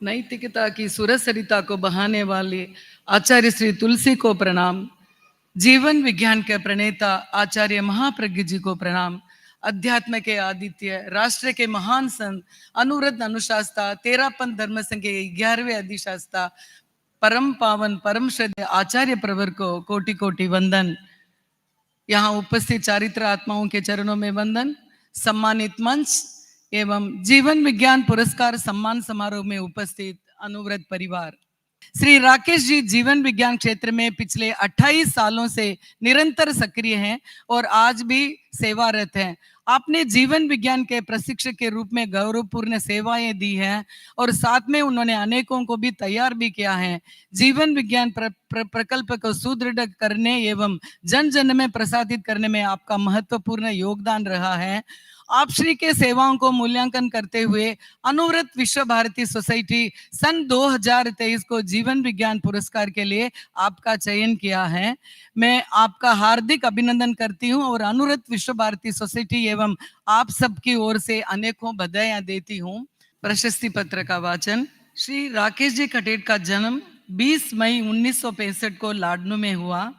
नैतिकता की सुरसरिता को बहाने वाले आचार्य श्री तुलसी को प्रणाम। जीवन विज्ञान के प्रणेता आचार्य महाप्रज्ञ जी को प्रणाम। अध्यात्म के आदित्य, राष्ट्र के महान संत, अनुवृत्त अनुशास्ता, तेरापंथ धर्म संघ के 11वें अधिशास्ता, परम पावन परम श्रद्धेय आचार्य प्रवर को कोटि कोटि वंदन। यहाँ उपस्थित चारित्र आत्माओं के चरणों में वंदन। सम्मानित मंच एवं जीवन विज्ञान पुरस्कार सम्मान समारोह में उपस्थित अनुव्रत परिवार। श्री राकेश जी जीवन विज्ञान क्षेत्र में पिछले 28 सालों से निरंतर सक्रिय हैं और आज भी सेवारत हैं। आपने जीवन विज्ञान के प्रशिक्षक के रूप में गौरवपूर्ण सेवाएं दी हैं और साथ में उन्होंने अनेकों को भी तैयार भी किया है। जीवन विज्ञान प्रकल्प को सुदृढ़ करने एवं जन जन में प्रसारित करने में आपका महत्वपूर्ण योगदान रहा है। आप श्री के सेवाओं को मूल्यांकन करते हुए अनुव्रत विश्व भारती सोसाइटी सन 2023 को जीवन विज्ञान पुरस्कार के लिए आपका चयन किया है। मैं आपका हार्दिक अभिनंदन करती हूं और अनुव्रत विश्व भारती सोसाइटी एवं आप सबकी ओर से अनेकों बधाइयां देती हूं। प्रशस्ति पत्र का वाचन। श्री राकेश जी खटेड़ का जन्म 20 मई 1965 को लाडनू में हुआ।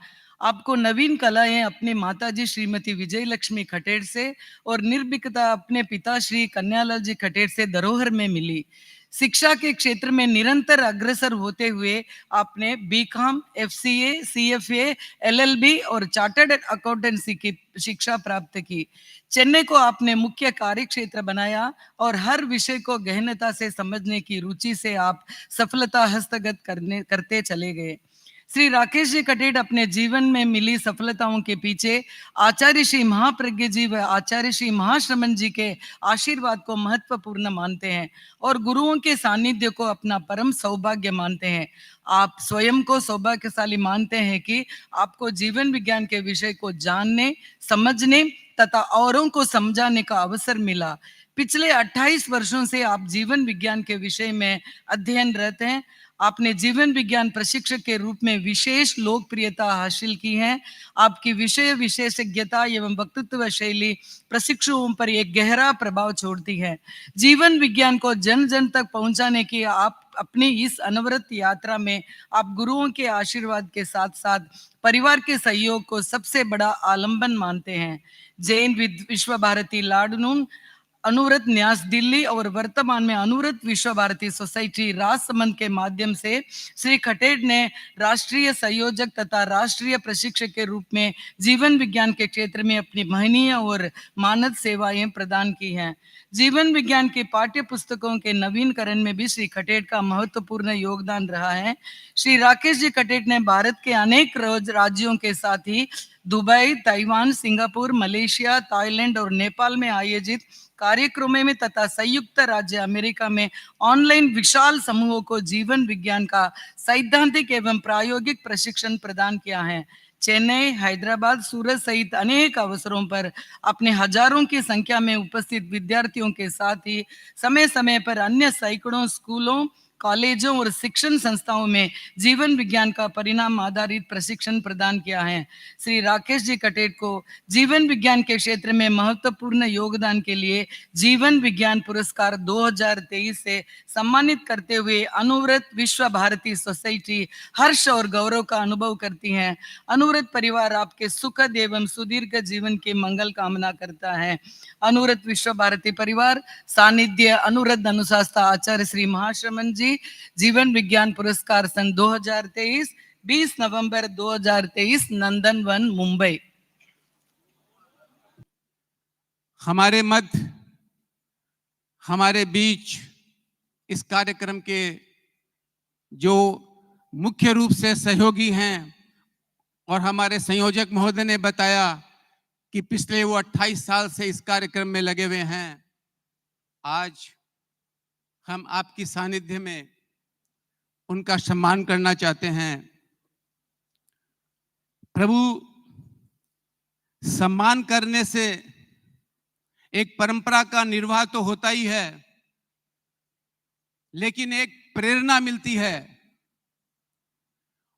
आपको नवीन कलाएं अपने माताजी श्रीमती विजय लक्ष्मी खटेड़ से और निर्भीकता अपने पिता श्री कन्यालाल जी खटेड़ से धरोहर में मिली। शिक्षा के क्षेत्र में निरंतर अग्रसर होते हुए आपने बीकॉम, एफसीए, सीएफए, एलएलबी और चार्टर्ड अकाउंटेंसी की शिक्षा प्राप्त की। चेन्नई को आपने मुख्य कार्य क्षेत्र बनाया और हर विषय को गहनता से समझने की रुचि से आप सफलता हस्तगत करते चले गए। श्री राकेश जी खटेड़ अपने जीवन में मिली सफलताओं के पीछे आचार्य श्री महाप्रज्ञ जी व आचार्य श्री महाश्रमण जी के आशीर्वाद को महत्वपूर्ण मानते हैं और गुरुओं के सानिध्य को अपना परम सौभाग्य मानते हैं। आप स्वयं को सौभाग्यशाली मानते हैं कि आपको जीवन विज्ञान के विषय को जानने, समझने तथा औरों को समझाने का अवसर मिला। पिछले 28 वर्षों से आप जीवन विज्ञान के विषय में अध्ययनरत हैं। आपने जीवन विज्ञान प्रशिक्षक के रूप में विशेष लोकप्रियता हासिल की है। आपकी विषय विशेषज्ञता एवं वक्तृत्व शैली प्रशिक्षुओं पर एक गहरा प्रभाव छोड़ती है। जीवन विज्ञान को जन जन तक पहुंचाने की आप अपनी इस अनवरत यात्रा में आप गुरुओं के आशीर्वाद के साथ साथ परिवार के सहयोग को सबसे बड़ा आलंबन मानते हैं। जैन विश्व भारती लाडनू, अनुव्रत न्यास दिल्ली और वर्तमान में अनुव्रत विश्व भारती सोसाइटी राजसमंद के माध्यम से श्री खटेड़ ने राष्ट्रीय संयोजक तथा राष्ट्रीय प्रशिक्षक के रूप में जीवन विज्ञान के क्षेत्र में अपनी महनीय और मानद सेवाएं प्रदान की हैं। जीवन विज्ञान के पाठ्य पुस्तकों के नवीनकरण में भी श्री खटेड़ का महत्वपूर्ण योगदान रहा है। श्री राकेश जी खटेड़ ने भारत के अनेक राज्यों के साथ ही Dubai, Taiwan, Singapore, Malaysia, Thailand और नेपाल में आयोजित कार्यक्रमों में तथा संयुक्त राज्य अमेरिका में ऑनलाइन विशाल समूहों को जीवन विज्ञान का सैद्धांतिक एवं प्रायोगिक प्रशिक्षण प्रदान किया है। चेन्नई, हैदराबाद, सूरत सहित अनेक अवसरों पर अपने हजारों की संख्या में उपस्थित विद्यार्थियों के साथ ही समय समय पर अन्य सैकड़ों स्कूलों, कॉलेजों और शिक्षण संस्थाओं में जीवन विज्ञान का परिणाम आधारित प्रशिक्षण प्रदान किया है। श्री राकेश जी खटेड़ को जीवन विज्ञान के क्षेत्र में महत्वपूर्ण योगदान के लिए जीवन विज्ञान पुरस्कार 2023 से सम्मानित करते हुए अनुव्रत विश्व भारती सोसाइटी हर्ष और गौरव का अनुभव करती है। अनुव्रत परिवार आपके सुखद एवं सुदीर्घ जीवन की मंगल कामना करता है। अनुव्रत विश्व भारती परिवार सानिध्य अनुव्रत अनुशास्ता आचार्य श्री महाश्रमण जी जीवन विज्ञान पुरस्कार सन 2023 20 नवंबर 2023 नंदनवन मुंबई। हमारे मध्य हमारे बीच इस कार्यक्रम के जो मुख्य रूप से सहयोगी हैं और हमारे संयोजक महोदय ने बताया कि पिछले वो 28 साल से इस कार्यक्रम में लगे हुए हैं। आज हम आपकी सानिध्य में उनका सम्मान करना चाहते हैं। प्रभु, सम्मान करने से एक परंपरा का निर्वाह तो होता ही है, लेकिन एक प्रेरणा मिलती है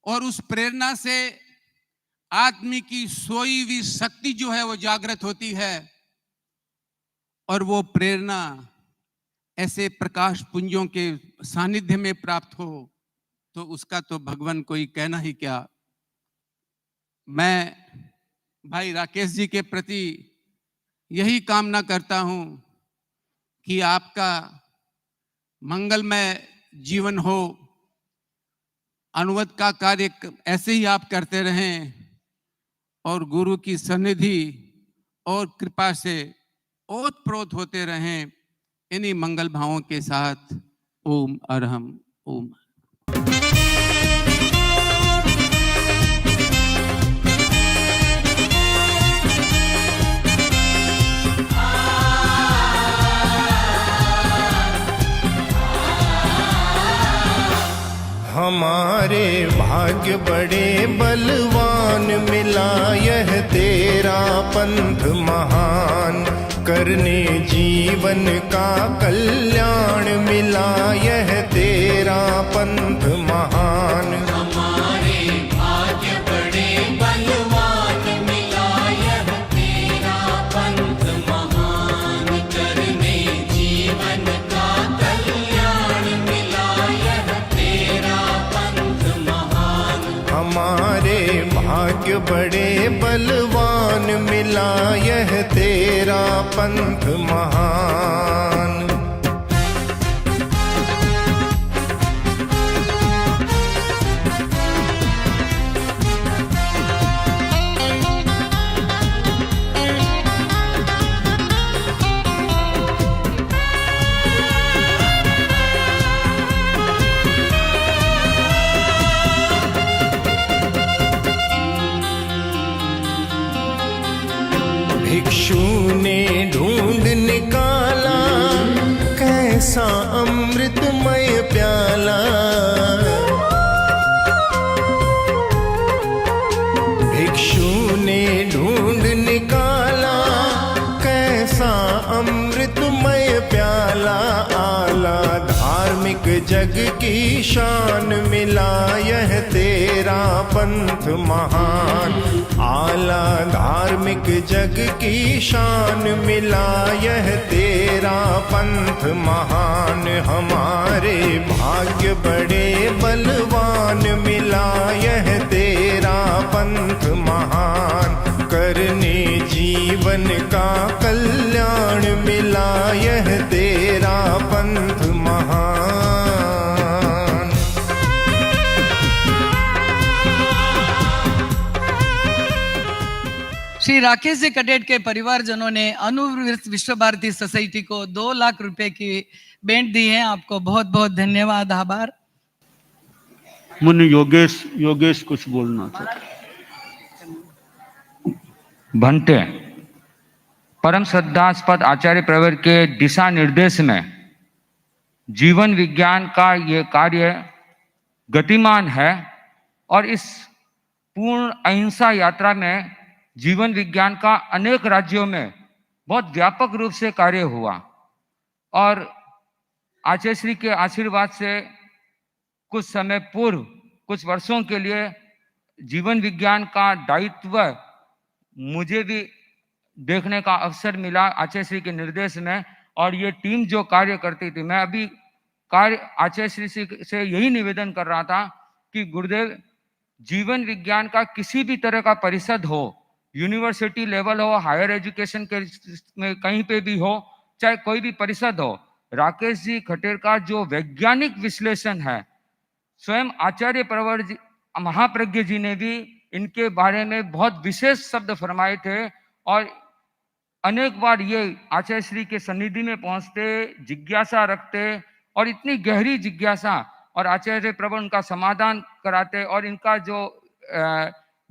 और उस प्रेरणा से आदमी की सोई हुई शक्ति जो है वो जागृत होती है और वो प्रेरणा ऐसे प्रकाश पुंजों के सानिध्य में प्राप्त हो तो उसका तो भगवान कोई कहना ही क्या। मैं भाई राकेश जी के प्रति यही कामना करता हूं कि आपका मंगलमय जीवन हो, अनुवाद का कार्य ऐसे ही आप करते रहें और गुरु की सन्निधि और कृपा से ओतप्रोत होते रहें। इन्हीं मंगल भावों के साथ ओम अरहम ओम। हमारे भाग्य बड़े बलवान, मिला यह तेरा पंथ महान। करने जीवन का कल्याण, मिला यह तेरा पंथ महान। हमारे भाग्य बड़े बलवान, मिला यह तेरा पंथ महान। करने जीवन का कल्याण, मिला यह तेरा पंथ महान। हमारे भाग्य बड़े बलवान, मिला यह तेरा पंथ महान। भिक्षु ने ढूंढ निकाला कैसा अमृतमय प्याला। भिक्षु ने ढूंढ निकाला कैसा अमृतमय प्याला। आला धार्मिक जग की शान, मिला यह तेरा पंथ महान। आला धार्मिक जग की शान, मिला यह तेरा पंथ महान। हमारे भाग्य बड़े बलवान, मिला यह तेरा पंथ महान। करने जीवन का कल्याण, मिला यह तेरा पंथ महान। श्री राकेश जी कटेट के परिवारजनों ने अनुवृत्त विश्व भारती सोसाइटी को 2 लाख रुपए की भेंट दी है। आपको बहुत बहुत धन्यवाद, आभार। मुन्नी योगेश कुछ बोलना चाहते। भंते परम श्रद्धास्पद आचार्य प्रवर के दिशा निर्देश में जीवन विज्ञान का ये कार्य गतिमान है और इस पूर्ण अहिंसा यात्रा में जीवन विज्ञान का अनेक राज्यों में बहुत व्यापक रूप से कार्य हुआ और आचार्य श्री के आशीर्वाद से कुछ समय पूर्व, कुछ वर्षों के लिए जीवन विज्ञान का दायित्व मुझे भी देखने का अवसर मिला आचार्य श्री के निर्देश में। और ये टीम जो कार्य करती थी, मैं अभी आचार्य श्री से यही निवेदन कर रहा था कि गुरुदेव, जीवन विज्ञान का किसी भी तरह का परिषद हो, यूनिवर्सिटी लेवल हो, हायर एजुकेशन के में कहीं पे भी हो, चाहे कोई भी परिषद हो, राकेश जी खटेर का जो वैज्ञानिक विश्लेषण है, स्वयं आचार्य प्रवर जी महाप्रज्ञ जी ने भी इनके बारे में बहुत विशेष शब्द फरमाए थे और अनेक बार ये आचार्य श्री के सन्निधि में पहुंचते, जिज्ञासा रखते और इतनी गहरी जिज्ञासा, और आचार्य प्रवर उनका समाधान कराते और इनका जो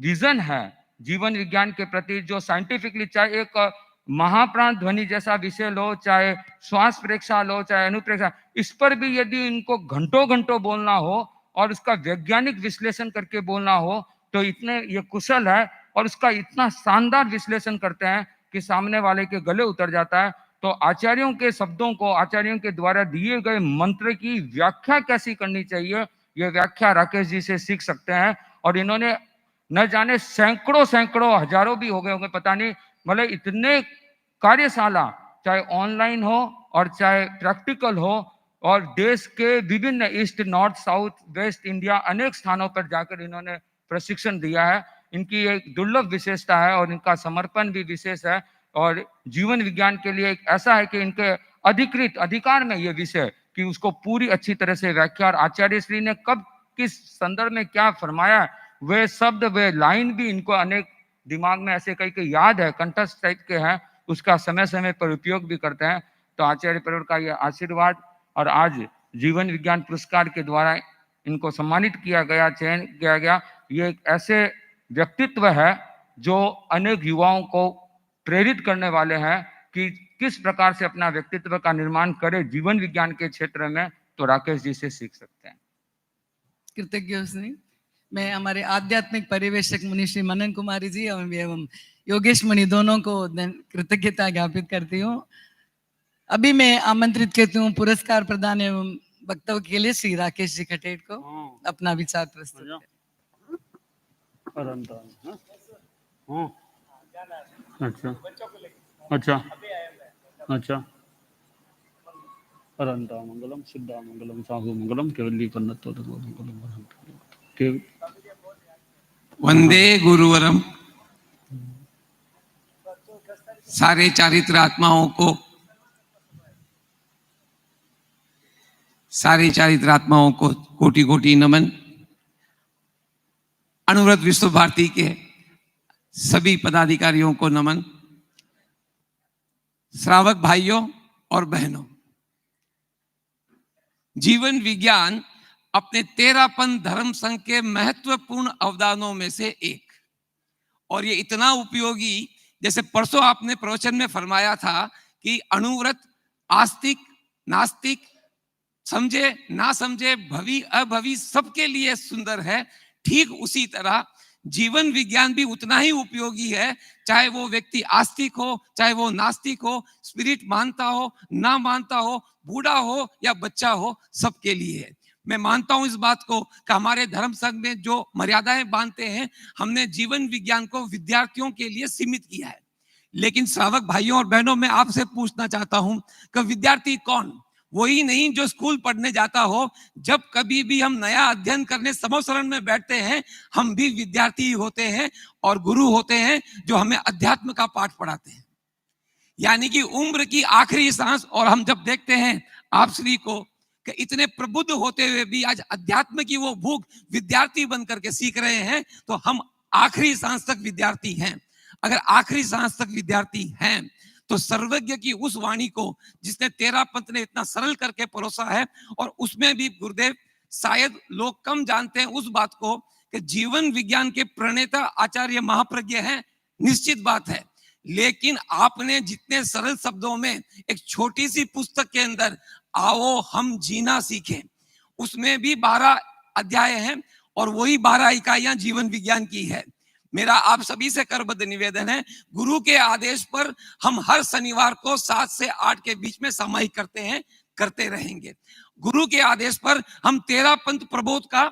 विजन है जीवन विज्ञान के प्रति, जो साइंटिफिकली, चाहे एक महाप्राण ध्वनि जैसा विषय लो, चाहे श्वास प्रेक्षा लो, चाहे अनुप्रेक्षा, इस पर भी यदि इनको घंटों घंटों बोलना हो और उसका वैज्ञानिक विश्लेषण करके बोलना हो तो इतने ये कुशल है और उसका इतना शानदार विश्लेषण करते हैं कि सामने वाले के गले उतर जाता है। तो आचार्यों के शब्दों को, आचार्यों के द्वारा दिए गए मंत्र की व्याख्या कैसी करनी चाहिए, ये व्याख्या राकेश जी से सीख सकते हैं। और इन्होंने न जाने सैकड़ों हजारों भी हो गए होंगे, पता नहीं, मतलब इतने कार्यशाला, चाहे ऑनलाइन हो और चाहे प्रैक्टिकल हो, और देश के विभिन्न east, north, south, waste India अनेक स्थानों पर जाकर इन्होंने प्रशिक्षण दिया है। इनकी एक दुर्लभ विशेषता है और इनका समर्पण भी विशेष है। और जीवन विज्ञान के लिए एक ऐसा है कि इनके अधिकृत अधिकार में ये विषय कि उसको पूरी अच्छी तरह से व्याख्या, और आचार्य श्री ने कब किस संदर्भ में क्या फरमाया, वे शब्द वे लाइन भी इनको अनेक दिमाग में ऐसे कई कई याद है, कंठस्थ टाइप के हैं, उसका समय समय पर उपयोग भी करते हैं। तो आचार्य परिवार का यह आशीर्वाद, और आज जीवन विज्ञान पुरस्कार के द्वारा इनको सम्मानित किया गया, चयन किया गया, ये एक ऐसे व्यक्तित्व है जो अनेक युवाओं को प्रेरित करने वाले हैं कि किस प्रकार से अपना व्यक्तित्व का निर्माण करे जीवन विज्ञान के क्षेत्र में। तो राकेश जी से सीख सकते हैं। कृतज्ञ स्नेह। मैं हमारे आध्यात्मिक परिवेशक मुनि श्री मनन कुमारी जी एवं योगेश मुनि दोनों को कृतज्ञता ज्ञापित करती हूँ। अभी मैं आमंत्रित करती हूँ पुरस्कार प्रदान एवं वक्तव्य के लिए श्री राकेश जी खटेड़ को अपना विचार प्रस्तुत करें। अच्छा अच्छा अच्छा। अरंता मंगलम सिद्धा मंगलम साहु मंगलम केवली पन्नतो मंगलम केवल वंदे गुरुवरम। सारे चारित्र आत्माओं को, सारे चारित्र आत्माओं को कोटि कोटि नमन। अनुव्रत विश्व भारती के सभी पदाधिकारियों को नमन। श्रावक भाइयों और बहनों, जीवन विज्ञान अपने तेरापन धर्म संघ के महत्वपूर्ण अवदानों में से एक, और ये इतना उपयोगी, जैसे परसों आपने प्रवचन में फरमाया था कि अणुव्रत आस्तिक नास्तिक, समझे ना समझे, भवी अभवी, सबके लिए सुंदर है। ठीक उसी तरह जीवन विज्ञान भी उतना ही उपयोगी है, चाहे वो व्यक्ति आस्तिक हो, चाहे वो नास्तिक हो, स्पिरिट मानता हो ना मानता हो, बूढ़ा हो या बच्चा हो, सबके लिए है। मैं मानता हूं इस बात को कि हमारे धर्म संघ में जो मर्यादाएं बांधते हैं, हमने जीवन विज्ञान को विद्यार्थियों के लिए सीमित किया है। लेकिन श्रावक भाइयों और बहनों, मैं आपसे पूछना चाहता हूं कि विद्यार्थी कौन? वही नहीं जो स्कूल पढ़ने जाता हो। जब कभी भी हम नया अध्ययन करने समोसरण में बैठते हैं, हम भी विद्यार्थी होते हैं और गुरु होते हैं जो हमें अध्यात्म का पाठ पढ़ाते हैं। यानी कि उम्र की आखिरी सांस, और हम जब देखते हैं आप श्री को कि इतने प्रबुद्ध होते हुए भी आज अध्यात्म की वो भूख विद्यार्थी बन करके सीख रहे हैं, तो हम आखिरी सांस तक विद्यार्थी हैं। अगर आखिरी सांस तक विद्यार्थी हैं तो सर्वज्ञ की उस वाणी को, जिसने तेरा पंथ ने इतना सरल करके परोसा है, और उसमें भी गुरुदेव शायद लोग कम जानते हैं उस बात को कि जीवन विज्ञान के प्रणेता आचार्य महाप्रज्ञ हैं, निश्चित बात है। लेकिन आपने जितने सरल शब्दों में एक छोटी सी पुस्तक के अंदर आओ हम जीना सीखें, उसमें भी 12 अध्याय हैं और वही 12 इकाइयां जीवन विज्ञान की है। मेरा आप सभी से करबद्ध निवेदन है, गुरु के आदेश पर हम हर शनिवार को 7 से 8 के बीच में सामायिक करते हैं, करते रहेंगे। गुरु के आदेश पर हम 13 पंथ प्रबोध का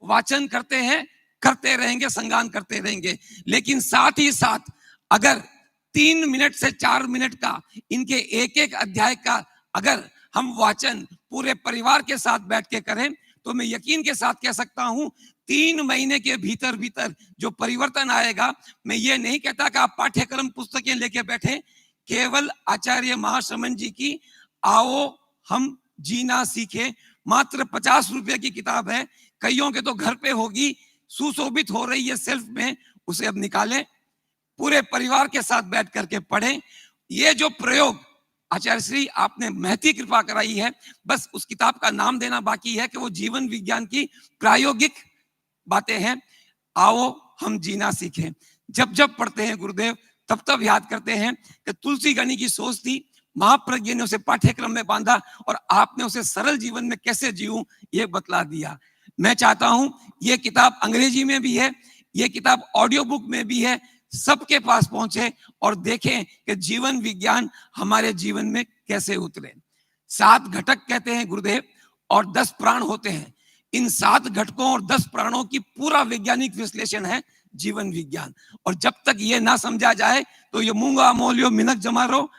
वाचन करते हैं, करते रहेंगे, संगान करते रहेंगे। लेकिन साथ ही साथ अगर 3 मिनट से 4 मिनट का इनके एक एक अध्याय का अगर हम वाचन पूरे परिवार के साथ बैठ के करें, तो मैं यकीन के साथ कह सकता हूं 3 महीने के भीतर भीतर जो परिवर्तन आएगा। मैं ये नहीं कहता कि आप पाठ्यक्रम पुस्तकें लेके बैठे, केवल आचार्य महाश्रमण जी की आओ हम जीना सीखे, मात्र 50 रुपए की किताब है। कईयों के तो घर पे होगी, सुशोभित हो रही है सेल्फ में, उसे अब निकालें, पूरे परिवार के साथ बैठ करके पढ़ें। ये जो प्रयोग आचार्य श्री आपने महती कृपा कराई है, बस उस किताब का नाम देना बाकी है कि वो जीवन विज्ञान की प्रायोगिक बातें हैं। आओ हम जीना सीखें। जब जब पढ़ते हैं गुरुदेव, तब तब याद करते हैं कि तुलसी गणी की सोच थी, महाप्रज्ञ ने उसे पाठ्यक्रम में बांधा और आपने उसे सरल जीवन में कैसे जीऊं ये बतला दिया। मैं चाहता हूं ये किताब अंग्रेजी में भी है, ये किताब ऑडियो बुक में भी है, सबके पास पहुंचे और देखें कि जीवन विज्ञान हमारे जीवन में कैसे उतरे। 7 घटक कहते हैं गुरुदेव और 10 प्राण होते हैं। इन 7 घटकों और 10 प्राणों की पूरा वैज्ञानिक विश्लेषण है जीवन विज्ञान। और जब तक ये ना समझा जाए तो ये मूंगा मोलियो मिनक जमारो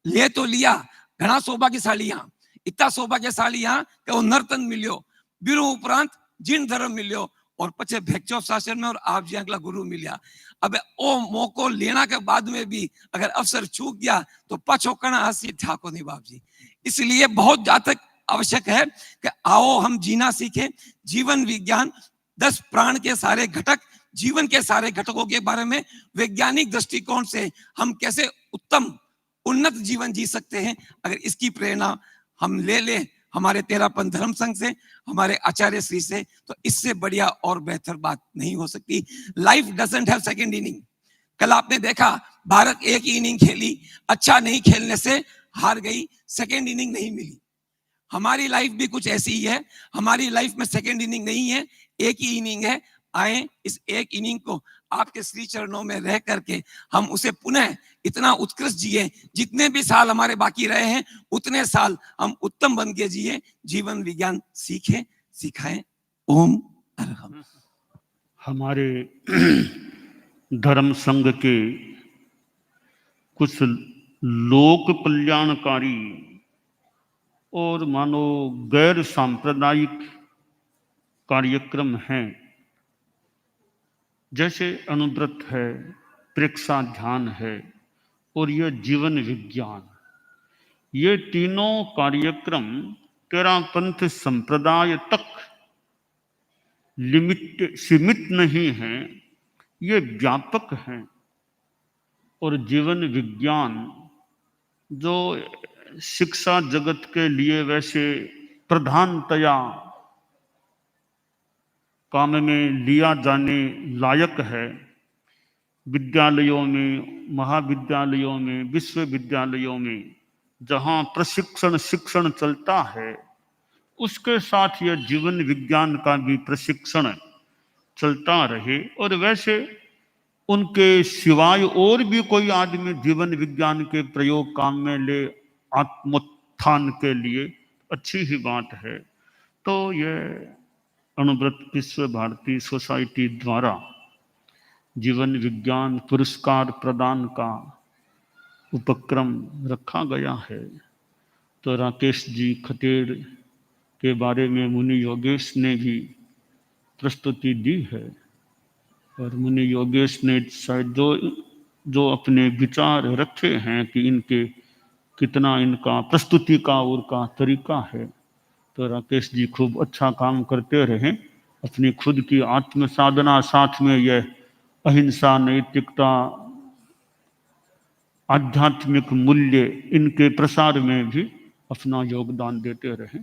ले तो लिया घना शोभा की साड़ियां, इतना सौभाग्यशाली यहाँ कि वो नर्तन मिलियो, बीरो उपरांत जीन धर्म मिलियो और पचे भेक्चो शासन में और आप जी अगला गुरु मिलिया। अब ओ मौको लेना के बाद में भी अगर अवसर चूक गया तो पछो कणा हसी ठाको नहीं बाप जी। इसलिए बहुत जातक आवश्यक है कि आओ हम जीना सीखें। जीवन विज्ञान 10 प्राण के सारे घटक, जीवन के सारे घटकों के बारे में वैज्ञानिक दृष्टिकोण से हम कैसे उत्तम उन्नत जीवन जी सकते हैं, अगर इसकी प्रेरणा हम ले लें हमारे तेरापन धर्म संघ से, हमारे आचार्य श्री से, तो इससे बढ़िया और बेहतर बात नहीं हो सकती। Life doesn't have second inning. कल आपने देखा भारत एक ही इनिंग खेली, अच्छा नहीं खेलने से हार गई, सेकंड इनिंग नहीं मिली। हमारी लाइफ भी कुछ ऐसी ही है। हमारी लाइफ में सेकंड इनिंग नहीं है, एक ही इनिंग है। आए इस एक इनिंग को आपके श्री चरणों में रह करके हम उसे पुनः इतना उत्कृष्ट जिए, जितने भी साल हमारे बाकी रहे हैं उतने साल हम उत्तम बन के जिए, जीवन विज्ञान सीखें, सिखाएं। ओम अरहम। हमारे धर्म संघ के कुछ लोक कल्याणकारी और मानो गैर सांप्रदायिक कार्यक्रम हैं, जैसे अनुव्रत है, प्रेक्षा ध्यान है और यह जीवन विज्ञान। ये तीनों कार्यक्रम तेरापंथ संप्रदाय तक सीमित नहीं हैं, ये व्यापक हैं। और जीवन विज्ञान जो शिक्षा जगत के लिए वैसे प्रधानतया काम में लिया जाने लायक है, विद्यालयों में, महाविद्यालयों में, विश्वविद्यालयों में जहाँ प्रशिक्षण शिक्षण चलता है, उसके साथ यह जीवन विज्ञान का भी प्रशिक्षण चलता रहे। और वैसे उनके सिवाय और भी कोई आदमी जीवन विज्ञान के प्रयोग काम में ले आत्मोत्थान के लिए अच्छी ही बात है। तो यह अनुव्रत विश्व भारती सोसाइटी द्वारा जीवन विज्ञान पुरस्कार प्रदान का उपक्रम रखा गया है। तो राकेश जी खतेड़ के बारे में मुनि योगेश ने भी प्रस्तुति दी है और मुनि योगेश ने शायद जो अपने विचार रखे हैं कि इनके कितना इनका प्रस्तुति का और का तरीका है। तो राकेश जी खूब अच्छा काम करते रहे। अपनी खुद की आत्म साधना, साथ में यह अहिंसा, नैतिकता, आध्यात्मिक मूल्य, इनके प्रसार में भी अपना योगदान देते रहे।